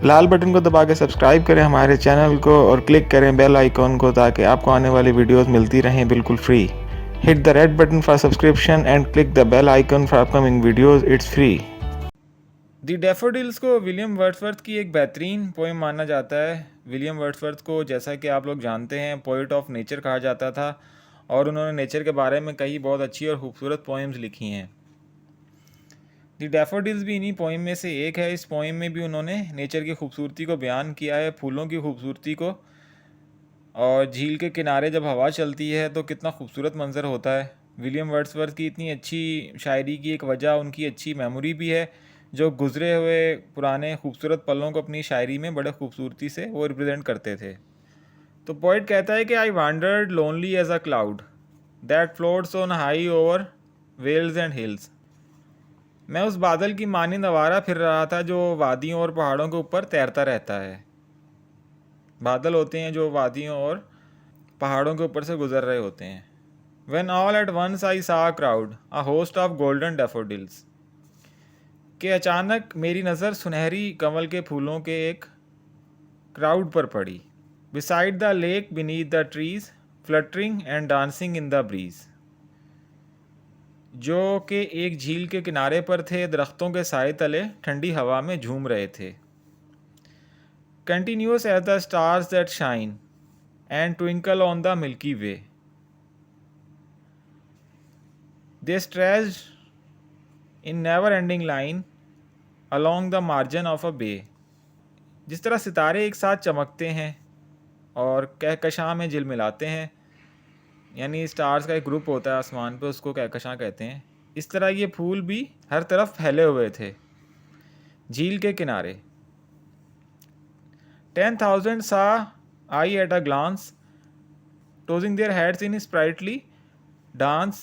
लाल button को दबा के सब्सक्राइब करें हमारे चैनल को और क्लिक करें बेल आइकॉन को ताकि आपको आने वाली वीडियोस मिलती रहें बिल्कुल free. Hit the red button for subscription and click the bell icon for upcoming videos, it's free. The daffodils को विलियम वर्ड्सवर्थ की एक बेहतरीन पोएम माना जाता है। विलियम वर्ड्सवर्थ को, जैसा कि आप लोग जानते हैं, पोइट ऑफ नेचर कहा जाता था और उन्होंने नेचर के बारे में कई बहुत अच्छी और खूबसूरत पोएम्स लिखी हैं। दी डैफोडिल्स भी इन्हीं पोइम में से एक है। इस पोइम में भी उन्होंने नेचर की खूबसूरती को बयान किया है, फूलों की खूबसूरती को, और झील के किनारे जब हवा चलती है तो कितना खूबसूरत मंजर होता है। विलियम वर्ड्सवर्थ की इतनी अच्छी शायरी की एक वजह उनकी अच्छी मेमोरी भी है, जो गुजरे हुए पुराने खूबसूरत पलों को अपनी शायरी में बड़े खूबसूरती से वो रिप्रेजेंट करते थे। तो पोइट कहता है कि I wandered lonely as a cloud that floats on high over vales and hills. मैं उस बादल की मानिंद आवारा फिर रहा था जो वादियों और पहाड़ों के ऊपर तैरता रहता है। बादल होते हैं जो वादियों और पहाड़ों के ऊपर से गुजर रहे होते हैं। When all at once I saw a crowd, a host of golden daffodils, कि अचानक मेरी नज़र सुनहरी कमल के फूलों के एक क्राउड पर पड़ी। Beside the lake, beneath the trees, fluttering and dancing in the breeze, जो कि एक झील के किनारे पर थे, दरख्तों के साए तले ठंडी हवा में झूम रहे थे। Continuous as the stars that shine and twinkle on the Milky Way, they stretched in never-ending line along the margin of a bay। जिस तरह सितारे एक साथ चमकते हैं और कहकशां में झिलमिलाते हैं, यानी स्टार्स का एक ग्रुप होता है आसमान पे, उसको कहकशां कहते हैं, इस तरह ये फूल भी हर तरफ फैले हुए थे झील के किनारे। 10,000 saw I at a glance, tossing their heads in sprightly dance,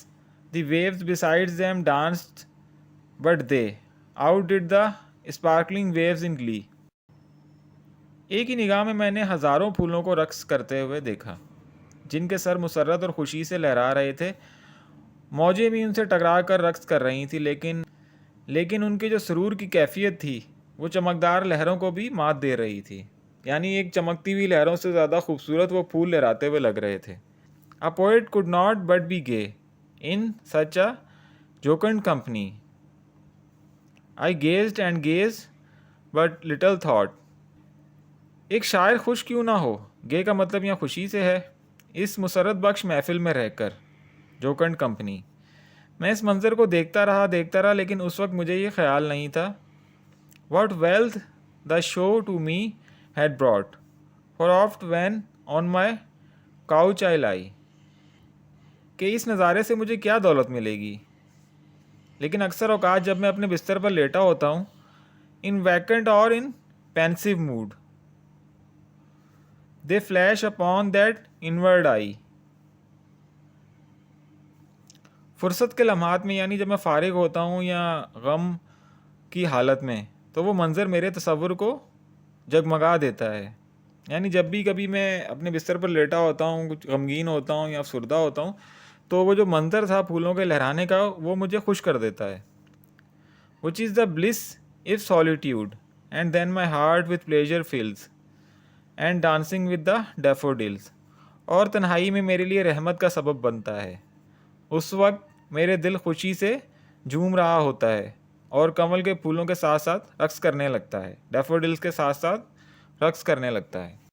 the waves besides them danced, but they outdid the sparkling waves in glee। एक ही निगाह में मैंने हज़ारों फूलों को रक्स करते हुए देखा, जिनके सर मुसर्रत और खुशी से लहरा रहे थे। मौजें भी उनसे टकरा कर रक्स कर रही थी, लेकिन उनकी जो सुरूर की कैफियत थी वो चमकदार लहरों को भी मात दे रही थी। यानी एक चमकती हुई लहरों से ज़्यादा खूबसूरत वो फूल लहराते हुए लग रहे थे। A poet could not but be gay in such a jocund company. I gazed and gazed but little thought. एक शायर खुश क्यों ना हो, गे का मतलब यहाँ खुशी से है, इस मुसरत बख्श महफिल में रहकर, जोकंड कंपनी। मैं इस मंज़र को देखता रहा, लेकिन उस वक्त मुझे ये ख्याल नहीं था, what wealth the show to me had brought, for oft when on my couch I lie, कि इस नज़ारे से मुझे क्या दौलत मिलेगी। लेकिन अक्सर औकात जब मैं अपने बिस्तर पर लेटा होता हूँ, इन वैकेंट और in pensive mood, they flash upon that inward eye. फुर्सत के लम्हात में, यानी जब मैं फ़ारिग होता हूँ या गम की हालत में, तो वो मंज़र मेरे तसव्वुर को जगमगा देता है। यानी जब भी कभी मैं अपने बिस्तर पर लेटा होता हूँ, कुछ गमगीन होता हूँ या अफसुर्दा होता हूँ, तो वो जो मंज़र था फूलों के लहराने का, वो मुझे खुश कर देता है। Which is the bliss if solitude and then my heart with pleasure fills and dancing with the daffodils. और तन्हाई में मेरे लिए रहमत का सबब बनता है। उस वक्त मेरे दिल खुशी से झूम रहा होता है और कमल के फूलों के साथ साथ रक्स करने लगता है, डैफोडिल्स के साथ साथ रक्स करने लगता है।